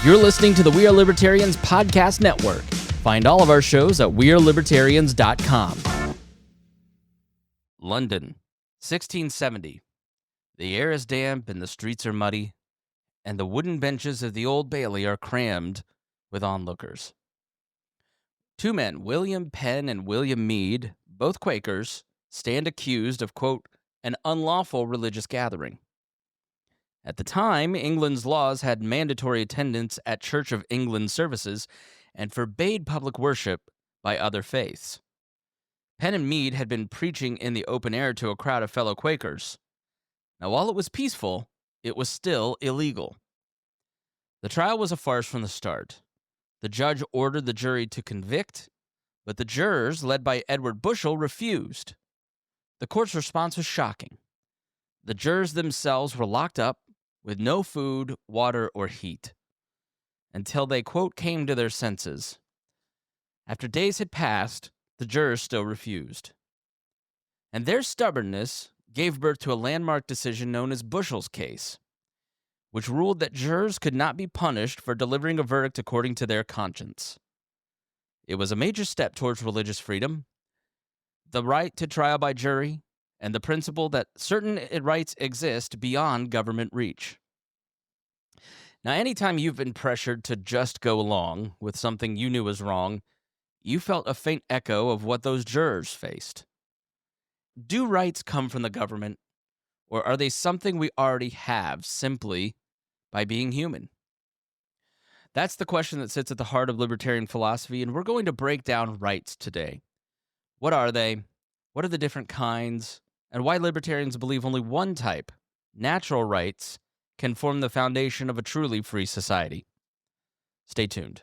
You're listening to the We Are Libertarians podcast network. Find all of our shows at wearelibertarians.com. London, 1670. The air is damp and the streets are muddy, and the wooden benches of the Old Bailey are crammed with onlookers. Two men, William Penn and William Meade, both Quakers, stand accused of, quote, an unlawful religious gathering. At the time, England's laws had mandatory attendance at Church of England services and forbade public worship by other faiths. Penn and Meade had been preaching in the open air to a crowd of fellow Quakers. Now, while it was peaceful, it was still illegal. The trial was a farce from the start. The judge ordered the jury to convict, but the jurors, led by Edward Bushel, refused. The court's response was shocking. The jurors themselves were locked up with no food, water, or heat, until they, quote, came to their senses. After days had passed, the jurors still refused. And their stubbornness gave birth to a landmark decision known as Bushel's case, which ruled that jurors could not be punished for delivering a verdict according to their conscience. It was a major step towards religious freedom, the right to trial by jury, and the principle that certain rights exist beyond government reach. Now, anytime you've been pressured to just go along with something you knew was wrong, you felt a faint echo of what those jurors faced. Do rights come from the government, or are they something we already have simply by being human? That's the question that sits at the heart of libertarian philosophy, and we're going to break down rights today. What are they? What are the different kinds? And why libertarians believe only one type, natural rights, can form the foundation of a truly free society. Stay tuned.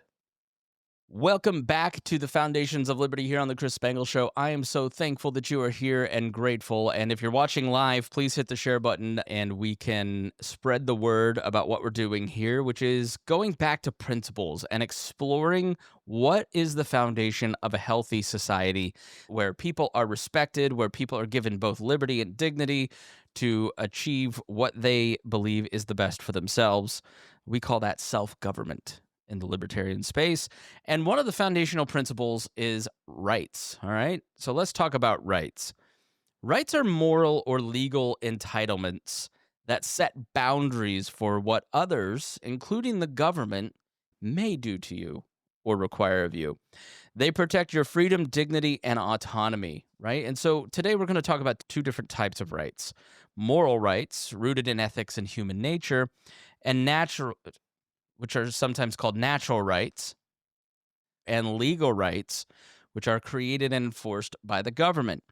Welcome back to the Foundations of Liberty here on the Chris Spangle Show. I am so thankful that you are here and grateful. And if you're watching live, please hit the share button and we can spread the word about what we're doing here, which is going back to principles and exploring what is the foundation of a healthy society where people are respected, where people are given both liberty and dignity to achieve what they believe is the best for themselves. We call that self-government in the libertarian space. And one of the foundational principles is rights, all right? So let's talk about rights. Rights are moral or legal entitlements that set boundaries for what others, including the government, may do to you or require of you. They protect your freedom, dignity, and autonomy, right? And so today we're going to talk about two different types of rights. Moral rights, rooted in ethics and human nature, and natural, which are sometimes called natural rights, and legal rights, which are created and enforced by the government.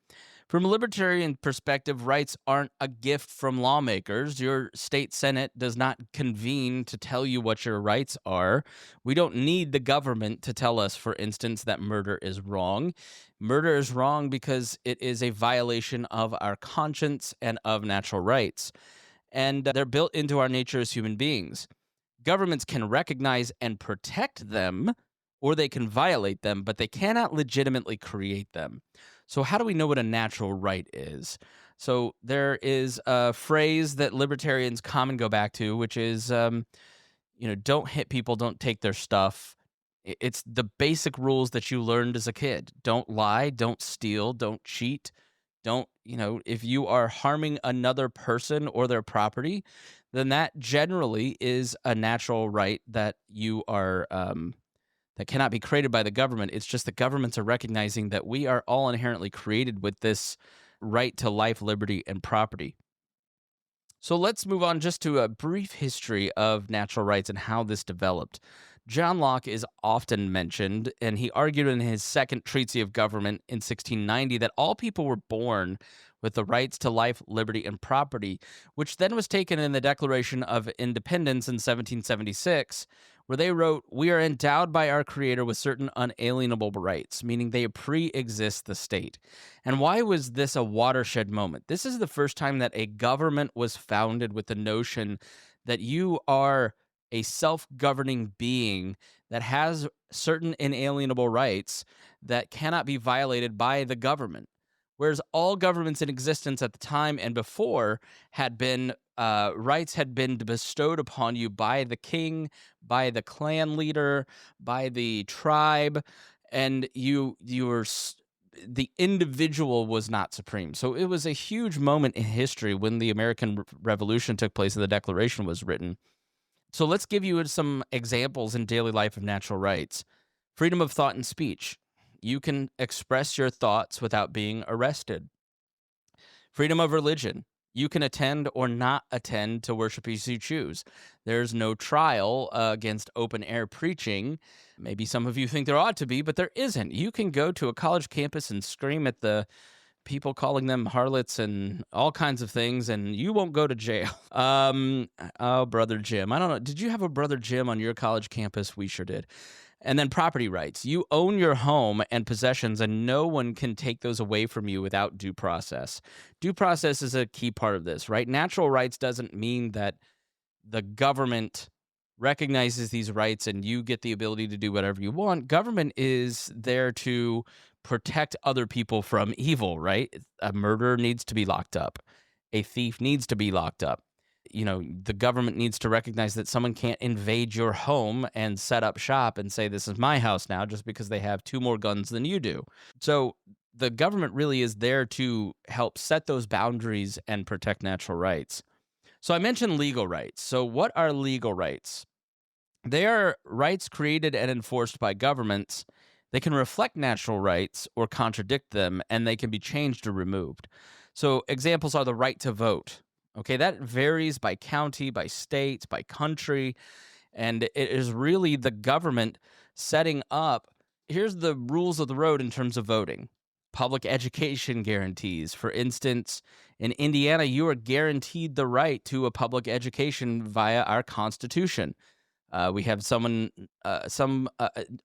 From a libertarian perspective, rights aren't a gift from lawmakers. Your state senate does not convene to tell you what your rights are. We don't need the government to tell us, for instance, that murder is wrong. Murder is wrong because it is a violation of our conscience and of natural rights. And they're built into our nature as human beings. Governments can recognize and protect them, or they can violate them, but they cannot legitimately create them. So how do we know what a natural right is? So there is a phrase that libertarians common go back to, which is, don't hit people, don't take their stuff. It's the basic rules that you learned as a kid. Don't lie, don't steal, don't cheat. Don't, if you are harming another person or their property, then that generally is a natural right that you are, that cannot be created by the government. It's just the governments are recognizing that we are all inherently created with this right to life, liberty, and property. So let's move on just to a brief history of natural rights and how this developed. John Locke is often mentioned, and he argued in his second Treatise of Government in 1690 that all people were born with the rights to life, liberty, and property, which then was taken in the Declaration of Independence in 1776, where they wrote, "We are endowed by our Creator with certain unalienable rights," meaning they pre-exist the state. And why was this a watershed moment? This is the first time that a government was founded with the notion that you are a self-governing being that has certain inalienable rights that cannot be violated by the government. whereas all governments in existence at the time and before had been rights had been bestowed upon you by the king, by the clan leader, by the tribe, and the individual was not supreme. So it was a huge moment in history when the American Revolution took place and the Declaration was written. So let's give you some examples in daily life of natural rights. Freedom of thought and speech. You can express your thoughts without being arrested. Freedom of religion. You can attend or not attend to worship as you choose. There's no trial against open-air preaching. Maybe some of you think there ought to be, but there isn't. You can go to a college campus and scream at the people calling them harlots and all kinds of things, and you won't go to jail. Oh, Brother Jim. I don't know. Did you have a Brother Jim on your college campus? We sure did. And then property rights. You own your home and possessions, and no one can take those away from you without due process. Due process is a key part of this, right? Natural rights doesn't mean that the government recognizes these rights and you get the ability to do whatever you want. Government is there to protect other people from evil, right? A murderer needs to be locked up. A thief needs to be locked up. The government needs to recognize that someone can't invade your home and set up shop and say, this is my house now, just because they have 2 more guns than you do. So the government really is there to help set those boundaries and protect natural rights. So I mentioned legal rights. So what are legal rights? They are rights created and enforced by governments. They can reflect natural rights or contradict them, and they can be changed or removed. So examples are the right to vote. Okay, that varies by county, by state, by country, and it is really the government setting up, here's the rules of the road in terms of voting. Public education guarantees. For instance, in Indiana, you are guaranteed the right to a public education via our Constitution. We have a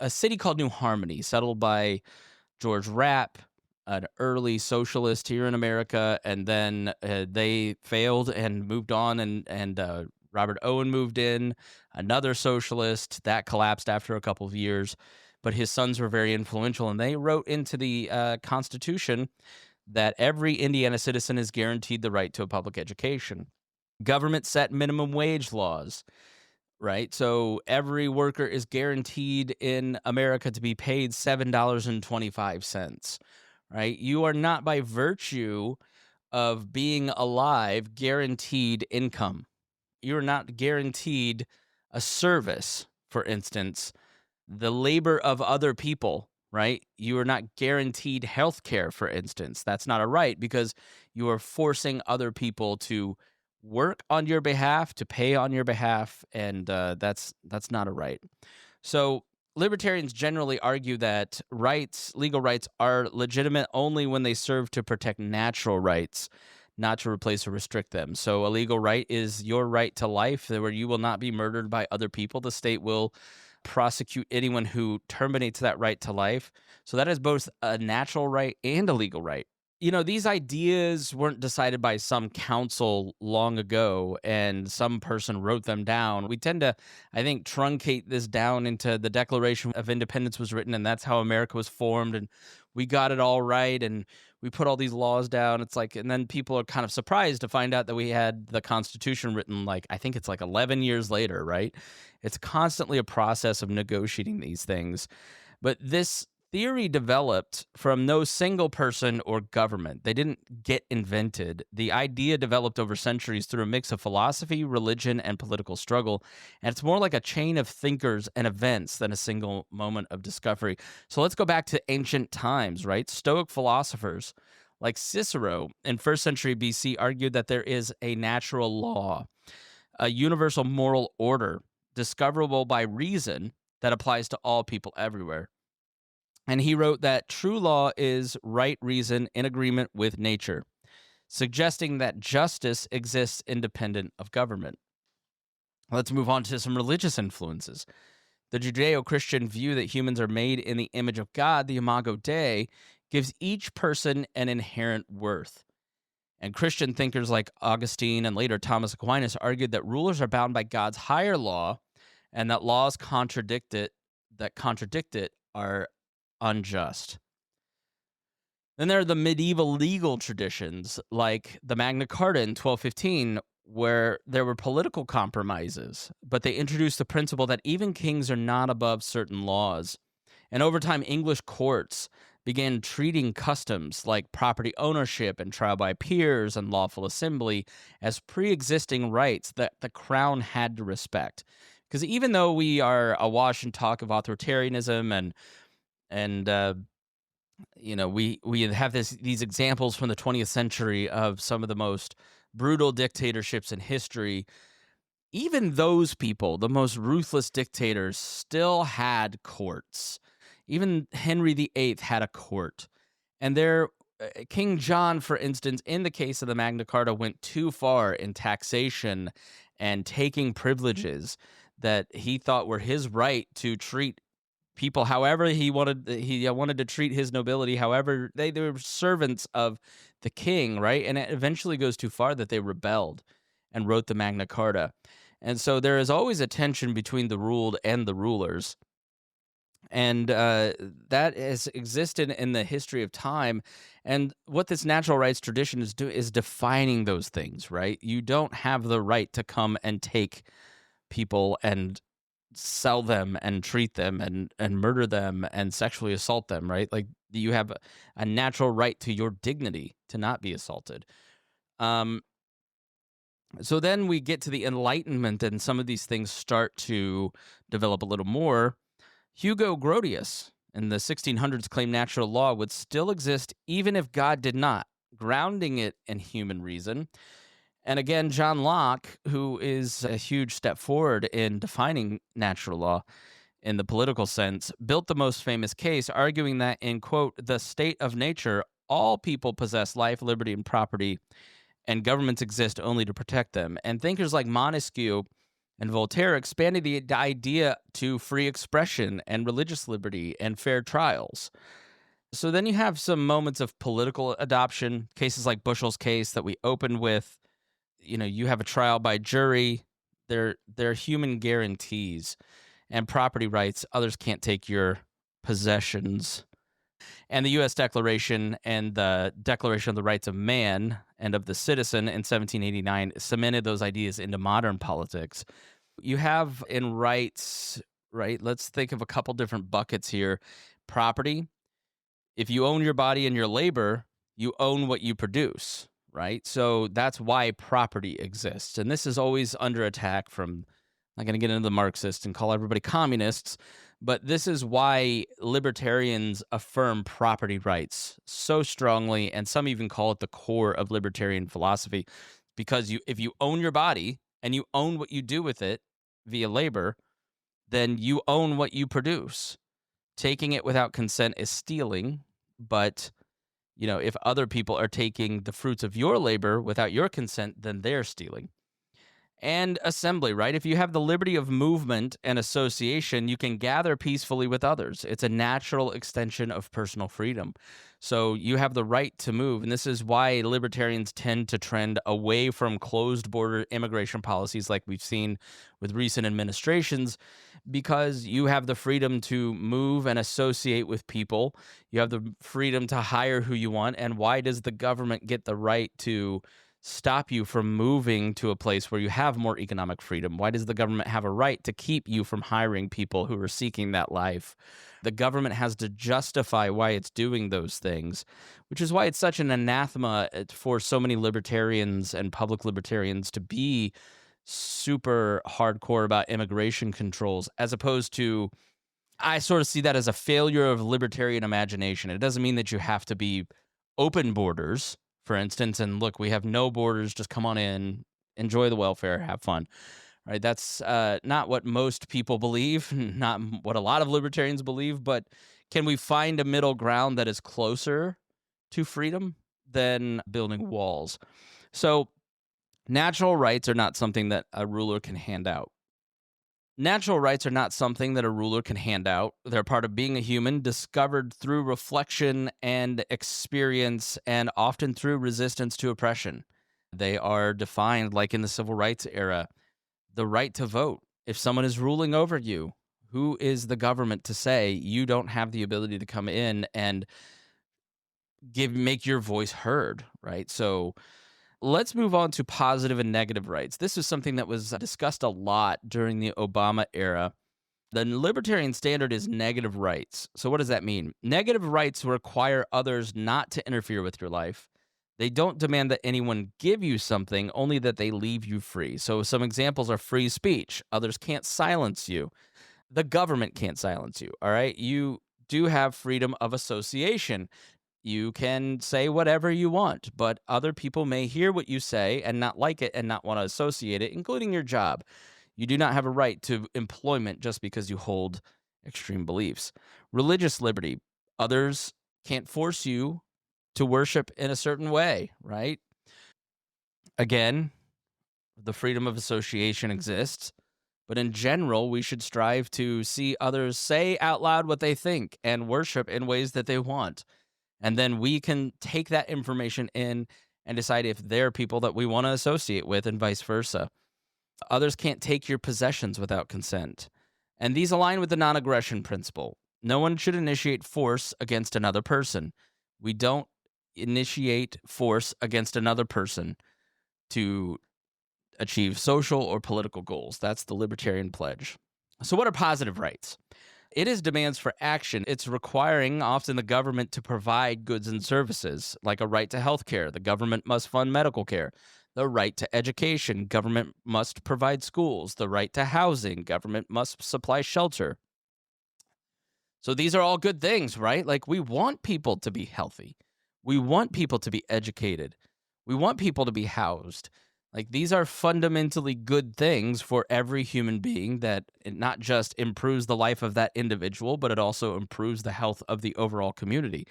city called New Harmony, settled by George Rapp, an early socialist here in America, and then they failed and moved on, and Robert Owen moved in, another socialist. That collapsed after a couple of years, but his sons were very influential, and they wrote into the Constitution that every Indiana citizen is guaranteed the right to a public education. Government set minimum wage laws. Right. So every worker is guaranteed in America to be paid $7.25. Right. You are not, by virtue of being alive, guaranteed income. You're not guaranteed a service, for instance, the labor of other people. Right. You are not guaranteed health care, for instance. That's not a right because you are forcing other people to work on your behalf, to pay on your behalf, and that's not a right. So libertarians generally argue that legal rights, are legitimate only when they serve to protect natural rights, not to replace or restrict them. So a legal right is your right to life, where you will not be murdered by other people. The state will prosecute anyone who terminates that right to life. So that is both a natural right and a legal right. These ideas weren't decided by some council long ago and some person wrote them down. We tend to, I think, truncate this down into the Declaration of Independence was written, and that's how America was formed, and we got it all right, and we put all these laws down. It's like, and then people are kind of surprised to find out that we had the Constitution written, I think it's 11 years later, right? It's constantly a process of negotiating these things. But this theory developed from no single person or government. They didn't get invented. The idea developed over centuries through a mix of philosophy, religion, and political struggle. And it's more like a chain of thinkers and events than a single moment of discovery. So let's go back to ancient times, right? Stoic philosophers like Cicero in 1st century BC argued that there is a natural law, a universal moral order discoverable by reason that applies to all people everywhere. And he wrote that true law is right reason in agreement with nature, suggesting that justice exists independent of government. Let's move on to some religious influences. The Judeo-Christian view that humans are made in the image of God, the Imago Dei, gives each person an inherent worth. And Christian thinkers like Augustine and later Thomas Aquinas argued that rulers are bound by God's higher law, and that laws that contradict it are unjust. Then there are the medieval legal traditions, like the Magna Carta in 1215, where there were political compromises, but they introduced the principle that even kings are not above certain laws. And over time, English courts began treating customs like property ownership and trial by peers and lawful assembly as pre-existing rights that the crown had to respect. Because even though we are awash in talk of authoritarianism and we have these examples from the 20th century of some of the most brutal dictatorships in history, even those people, the most ruthless dictators, still had courts. Even Henry VIII had a court. And King John, for instance, in the case of the Magna Carta, went too far in taxation and taking privileges that he thought were his right to treat people however he wanted. He wanted to treat his nobility however they were servants of the king, right? And it eventually goes too far that they rebelled and wrote the Magna Carta. And so there is always a tension between the ruled and the rulers. And that has existed in the history of time. And what this natural rights tradition is defining those things, right? You don't have the right to come and take people and sell them and treat them and murder them and sexually assault them, right? Like you have a natural right to your dignity to not be assaulted. So then we get to the Enlightenment, and some of these things start to develop a little more. Hugo Grotius in the 1600s claimed natural law would still exist even if God did not, grounding it in human reason. And again, John Locke, who is a huge step forward in defining natural law in the political sense, built the most famous case, arguing that in, quote, the state of nature, all people possess life, liberty, and property, and governments exist only to protect them. And thinkers like Montesquieu and Voltaire expanded the idea to free expression and religious liberty and fair trials. So then you have some moments of political adoption, cases like Bushel's case that we opened with. You have a trial by jury. They're human guarantees and property rights. Others can't take your possessions. And the U.S. Declaration and the Declaration of the Rights of Man and of the Citizen in 1789 cemented those ideas into modern politics. You have in rights, right? Let's think of a couple different buckets here. Property. If you own your body and your labor, you own what you produce, right? So that's why property exists. And this is always under attack from, I'm not going to get into the Marxists and call everybody communists, but this is why libertarians affirm property rights so strongly, and some even call it the core of libertarian philosophy, because if you own your body and you own what you do with it via labor, then you own what you produce. Taking it without consent is stealing, but if other people are taking the fruits of your labor without your consent, then they're stealing. And assembly, right? If you have the liberty of movement and association, you can gather peacefully with others. It's a natural extension of personal freedom. So you have the right to move. And this is why libertarians tend to trend away from closed border immigration policies like we've seen with recent administrations, because you have the freedom to move and associate with people. You have the freedom to hire who you want. And why does the government get the right to stop you from moving to a place where you have more economic freedom? Why does the government have a right to keep you from hiring people who are seeking that life? The government has to justify why it's doing those things, which is why it's such an anathema for so many libertarians and public libertarians to be super hardcore about immigration controls, as opposed to, I sort of see that as a failure of libertarian imagination. It doesn't mean that you have to be open borders, for instance, and look, we have no borders, just come on in, enjoy the welfare, have fun, right? That's not what most people believe, not what a lot of libertarians believe, but can we find a middle ground that is closer to freedom than building walls? So natural rights are not something that a ruler can hand out. Natural rights are not something that a ruler can hand out. They're part of being a human, discovered through reflection and experience, and often through resistance to oppression. They are defined, like in the civil rights era, the right to vote. If someone is ruling over you, who is the government to say you don't have the ability to come in and make your voice heard, right? So let's move on to positive and negative rights. This is something that was discussed a lot during the Obama era. The libertarian standard is negative rights. So what does that mean? Negative rights require others not to interfere with your life. They don't demand that anyone give you something, only that they leave you free. So some examples are free speech. Others can't silence you. The government can't silence you, all right? You do have freedom of association. You can say whatever you want, but other people may hear what you say and not like it and not want to associate it, including your job. You do not have a right to employment just because you hold extreme beliefs. Religious liberty. Others can't force you to worship in a certain way, right? Again, the freedom of association exists, but in general, we should strive to see others say out loud what they think and worship in ways that they want. And then we can take that information in and decide if they're people that we want to associate with and vice versa. Others can't take your possessions without consent. And these align with the non-aggression principle. No one should initiate force against another person. We don't initiate force against another person to achieve social or political goals. That's the Libertarian pledge. So what are positive rights? It is demands for action. It's requiring often the government to provide goods and services, like a right to health care. The government must fund medical care. The right to education. Government must provide schools. The right to housing. Government must supply shelter. So these are all good things, right? Like, we want people to be healthy. We want people to be educated. We want people to be housed. Like, these are fundamentally good things for every human being, that it not just improves the life of that individual, but it also improves the health of the overall community.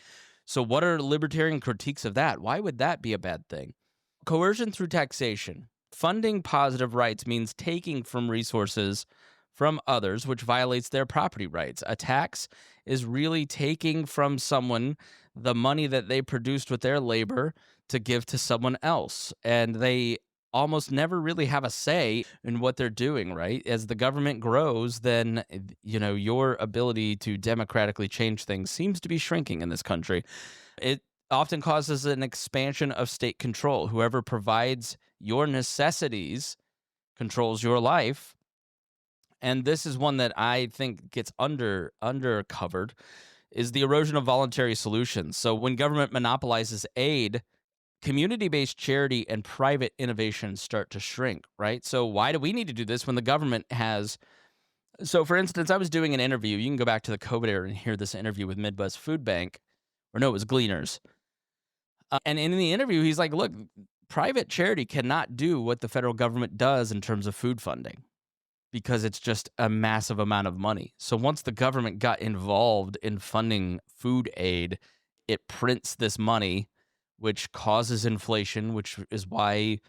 So what are libertarian critiques of that? Why would that be a bad thing? Coercion through taxation. Funding positive rights means taking from resources from others, which violates their property rights. A tax is really taking from someone the money that they produced with their labor to give to someone else. And they almost never really have a say in what they're doing, right? As the government grows, then, your ability to democratically change things seems to be shrinking in this country. It often causes an expansion of state control. Whoever provides your necessities controls your life. And this is one that I think gets undercovered, is the erosion of voluntary solutions. So when government monopolizes aid, community-based charity and private innovation start to shrink, right? So why do we need to do this when the government has... So, for instance, I was doing an interview. You can go back to the COVID era and hear this interview with Midwest Food Bank. Or no, it was Gleaners. And in the interview, he's like, look, private charity cannot do what the federal government does in terms of food funding, because it's just a massive amount of money. So once the government got involved in funding food aid, it prints this money, which causes inflation, which is why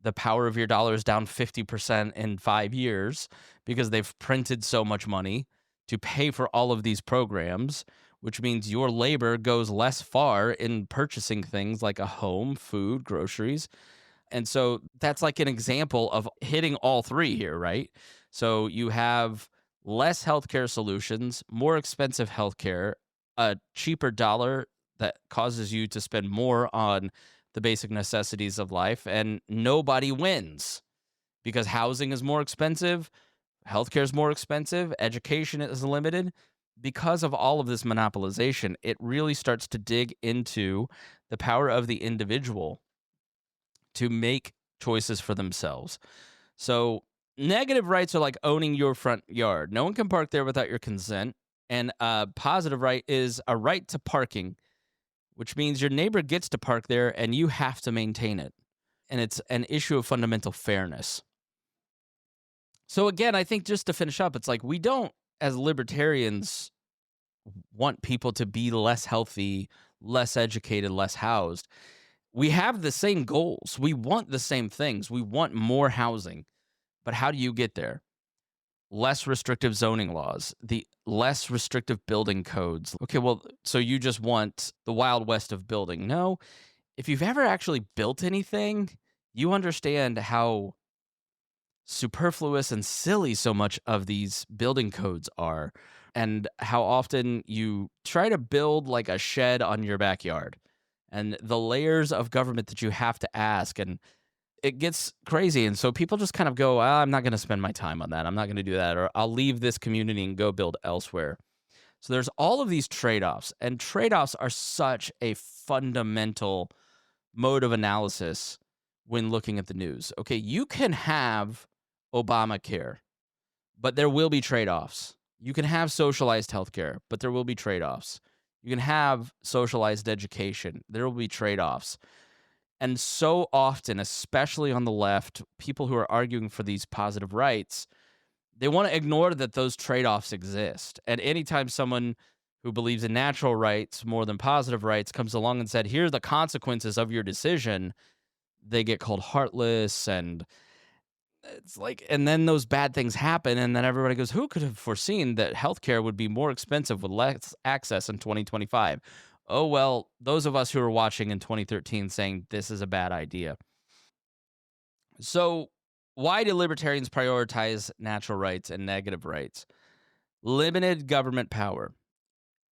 the power of your dollar is down 50% in 5 years, because they've printed so much money to pay for all of these programs, which means your labor goes less far in purchasing things like a home, food, groceries. And so that's like an example of hitting all three here, right? So you have less healthcare solutions, more expensive healthcare, a cheaper dollar that causes you to spend more on the basic necessities of life, and nobody wins, because housing is more expensive, healthcare is more expensive, education is limited. Because of all of this monopolization, it really starts to dig into the power of the individual to make choices for themselves. So negative rights are like owning your front yard. No one can park there without your consent. And a positive right is a right to parking, which means your neighbor gets to park there and you have to maintain it. And it's an issue of fundamental fairness. So again, I think just to finish up, it's like, we don't, as libertarians, want people to be less healthy, less educated, less housed. We have the same goals. We want the same things. We want more housing. But how do you get there? Less restrictive zoning laws, the less restrictive building codes. Okay, well, so you just want the Wild West of building. No, if you've ever actually built anything, you understand how superfluous and silly so much of these building codes are, and how often you try to build like a shed on your backyard. and the layers of government that you have to ask, and it gets crazy. And so people just kind of go, I'm not going to spend my time on that. I'm not going to do that, or I'll leave this community and go build elsewhere. So there's all of these trade-offs, and trade-offs are such a fundamental mode of analysis when looking at the news. Okay, you can have Obamacare, but there will be trade-offs. You can have socialized healthcare, but there will be trade-offs. You can have socialized education. There will be trade-offs. And so often, especially on the left, people who are arguing for these positive rights, they want to ignore that those trade-offs exist. And anytime someone who believes in natural rights more than positive rights comes along and said, here are the consequences of your decision, they get called heartless, and it's like, and then those bad things happen, and then everybody goes, who could have foreseen that healthcare would be more expensive with less access in 2025? Oh, well, those of us who were watching in 2013 saying this is a bad idea. So why do libertarians prioritize natural rights and negative rights? Limited government power.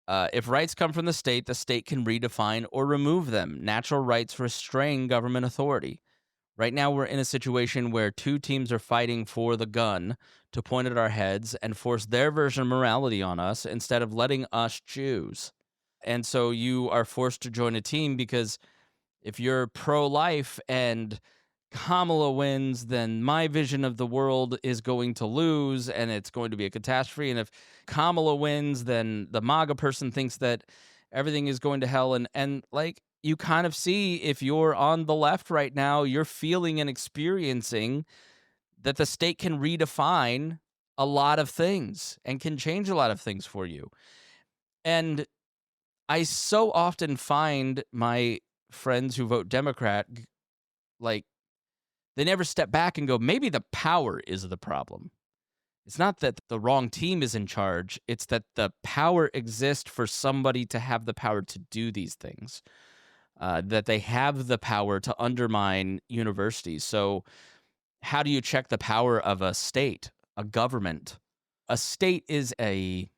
If rights come from the state can redefine or remove them. Natural rights restrain government authority. Right now, we're in a situation where two teams are fighting for the gun to point at our heads and force their version of morality on us instead of letting us choose. And so you are forced to join a team because if you're pro-life and Kamala wins, then my vision of the world is going to lose and it's going to be a catastrophe. And if Kamala wins, then the MAGA person thinks that everything is going to hell. And like, you kind of see, if you're on the left right now, you're feeling and experiencing that the state can redefine a lot of things and can change a lot of things for you. And I so often find my friends who vote Democrat, like, they never step back and go, maybe the power is the problem. It's not that the wrong team is in charge. It's that the power exists for somebody to have the power to do these things, that they have the power to undermine universities. So how do you check the power of a state, a government? A state is a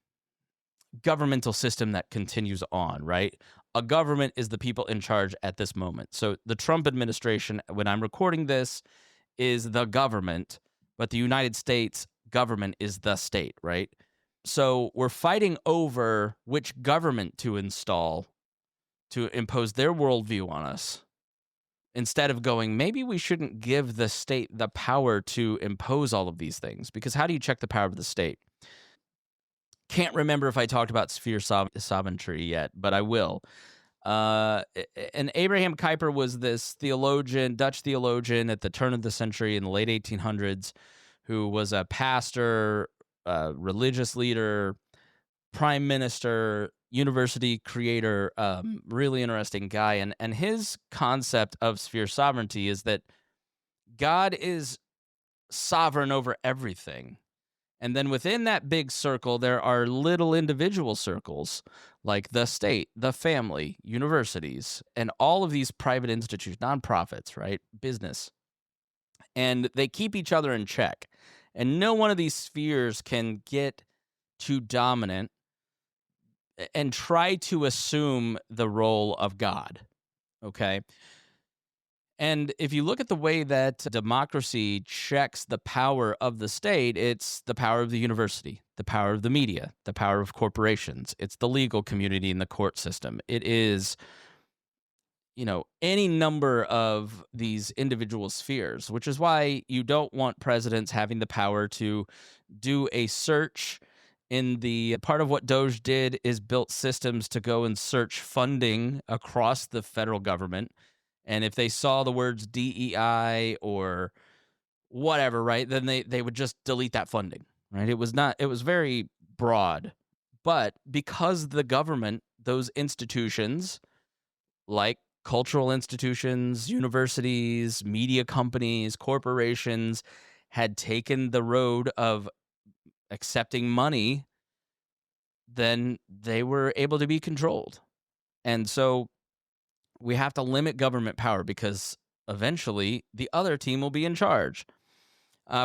governmental system that continues on, right? A government is the people in charge at this moment. So the Trump administration, when I'm recording this, is the government, but the United States government is the state, right? So we're fighting over which government to install to impose their worldview on us, instead of going, maybe we shouldn't give the state the power to impose all of these things. Because how do you check the power of the state? Can't remember if I talked about sphere sovereignty yet, but I will. And Abraham Kuyper was this theologian, Dutch theologian at the turn of the century in the late 1800s, who was a pastor, religious leader, prime minister, university creator, really interesting guy. And his concept of sphere sovereignty is that God is sovereign over everything. And then within that big circle, there are little individual circles like the state, the family, universities, and all of these private institutions, nonprofits, right? Business. And they keep each other in check. And no one of these spheres can get too dominant and try to assume the role of God, okay? And if you look at the way that democracy checks the power of the state, it's the power of the university, the power of the media, the power of corporations. It's the legal community and the court system. It is, any number of these individual spheres, which is why you don't want presidents having the power to do a search. In the part of what Doge did is built systems to go and search funding across the federal government. And if they saw the words DEI or whatever, right, then they would just delete that funding, right? It was very broad. But because the government, those institutions like cultural institutions, universities, media companies, corporations had taken the road of accepting money, then they were able to be controlled. And so we have to limit government power because eventually the other team will be in charge.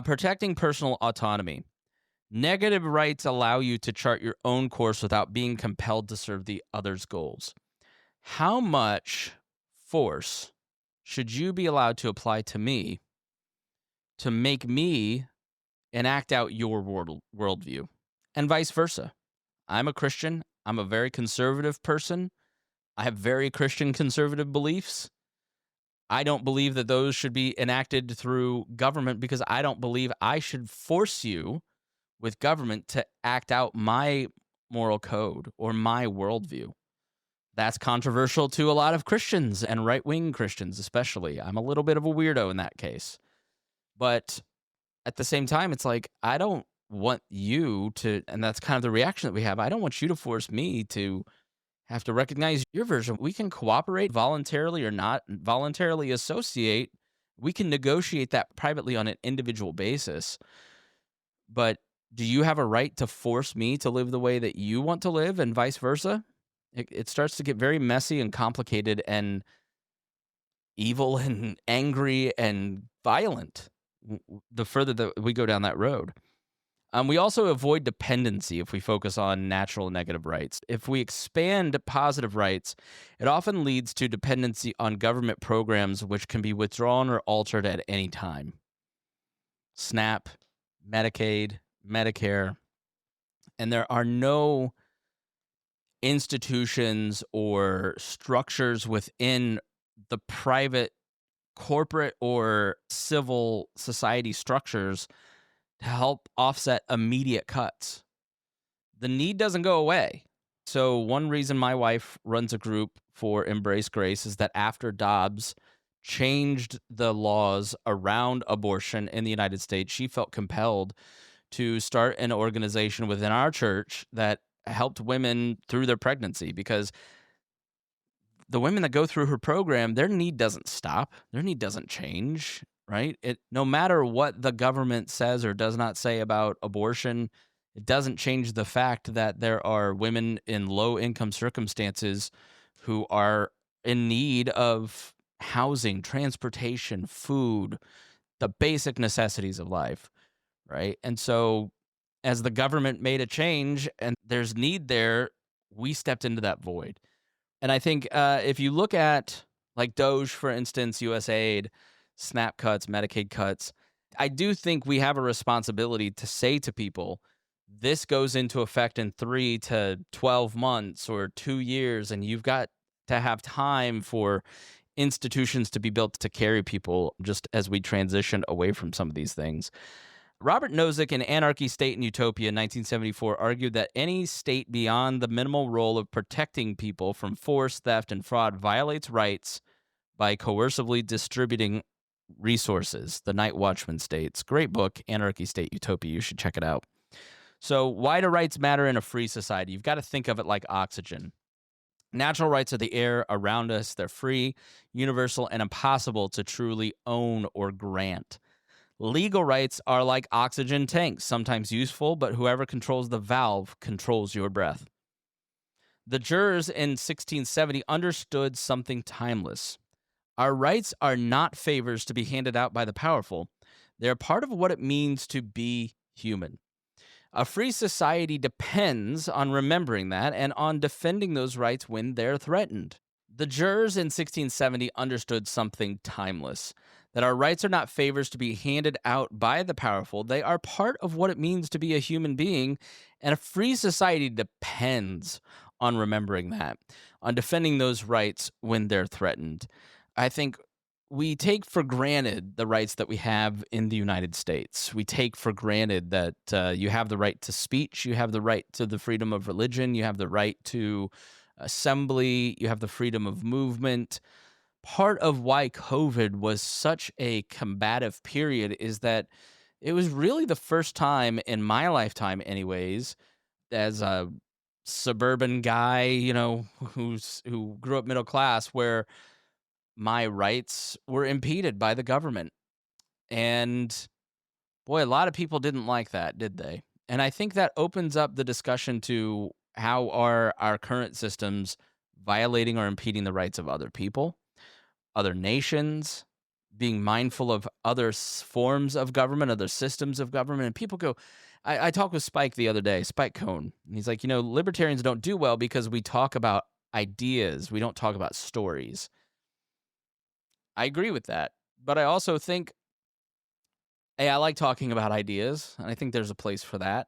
Protecting personal autonomy. Negative rights allow you to chart your own course without being compelled to serve the other's goals. How much force should you be allowed to apply to me to make me enact out your worldview? And vice versa. I'm a Christian. I'm a very conservative person. I have very Christian conservative beliefs. I don't believe that those should be enacted through government because I don't believe I should force you with government to act out my moral code or my worldview. That's controversial to a lot of Christians and right-wing Christians especially. I'm a little bit of a weirdo in that case. But at the same time, it's like, I don't want you to, and that's kind of the reaction that we have, I don't want you to force me to have to recognize your version. We can cooperate voluntarily or not voluntarily associate. We can negotiate that privately on an individual basis. But do you have a right to force me to live the way that you want to live and vice versa? It starts to get very messy and complicated and evil and angry and violent the further that we go down that road. We also avoid dependency if we focus on natural and negative rights. If we expand positive rights, it often leads to dependency on government programs which can be withdrawn or altered at any time. SNAP, Medicaid, Medicare, and there are no institutions or structures within the private, corporate, or civil society structures to help offset immediate cuts. The need doesn't go away. So one reason my wife runs a group for Embrace Grace is that after Dobbs changed the laws around abortion in the United States, she felt compelled to start an organization within our church that helped women through their pregnancy, because the women that go through her program, their need doesn't stop. Their need doesn't change, right? No matter what the government says or does not say about abortion, it doesn't change the fact that there are women in low-income circumstances who are in need of housing, transportation, food, the basic necessities of life, right? And so as the government made a change and there's need there, we stepped into that void. And I think if you look at like Doge, for instance, USAID, SNAP cuts, Medicaid cuts, I do think we have a responsibility to say to people, this goes into effect in 3 to 12 months or 2 years, and you've got to have time for institutions to be built to carry people just as we transition away from some of these things. Robert Nozick in Anarchy, State, and Utopia in 1974 argued that any state beyond the minimal role of protecting people from force, theft, and fraud violates rights by coercively distributing resources. The Night Watchman states. Great book, Anarchy, State, Utopia. You should check it out. So why do rights matter in a free society? You've got to think of it like oxygen. Natural rights are the air around us. They're free, universal, and impossible to truly own or grant. Legal rights are like oxygen tanks, sometimes useful, but whoever controls the valve controls your breath. The jurors in 1670 understood something timeless. Our rights are not favors to be handed out by the powerful. They are part of what it means to be human. A free society depends on remembering that and on defending those rights when they're threatened. The jurors in 1670 understood something timeless, that our rights are not favors to be handed out by the powerful. They are part of what it means to be a human being, and a free society depends on remembering that, on defending those rights when they're threatened. I think we take for granted the rights that we have in the United States. We take for granted that you have the right to speech, you have the right to the freedom of religion, you have the right to assembly, you have the freedom of movement. Part of why COVID was such a combative period is that it was really the first time in my lifetime, anyways, as a suburban guy, who grew up middle class, where my rights were impeded by the government. And boy, a lot of people didn't like that, did they? And I think that opens up the discussion to how are our current systems violating or impeding the rights of other people, other nations, being mindful of other forms of government, other systems of government. And people go, I talked with Spike the other day, Spike Cohn, and he's like, libertarians don't do well because we talk about ideas. We don't talk about stories. I agree with that. But I also think, hey, I like talking about ideas, and I think there's a place for that.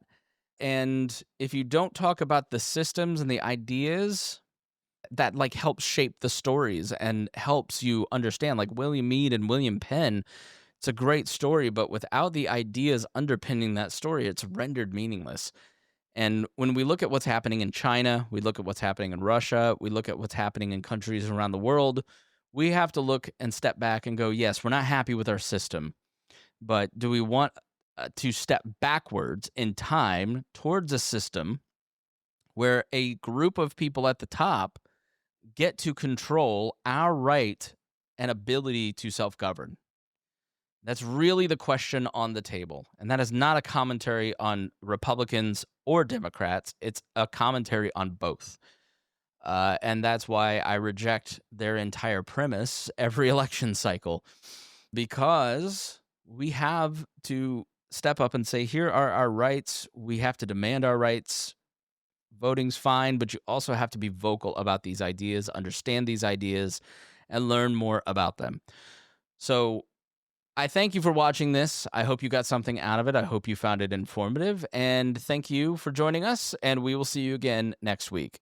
And if you don't talk about the systems and the ideas that like help shape the stories and helps you understand, like William Meade and William Penn, it's a great story, but without the ideas underpinning that story, it's rendered meaningless. And when we look at what's happening in China, we look at what's happening in Russia, we look at what's happening in countries around the world, we have to look and step back and go, yes, we're not happy with our system, but do we want to step backwards in time towards a system where a group of people at the top get to control our right and ability to self-govern? That's really the question on the table. And that is not a commentary on Republicans or Democrats. It's a commentary on both. And that's why I reject their entire premise every election cycle, because we have to step up and say, here are our rights. We have to demand our rights. Voting's fine, but you also have to be vocal about these ideas, understand these ideas, and learn more about them. So I thank you for watching this. I hope you got something out of it. I hope you found it informative. And thank you for joining us, and we will see you again next week.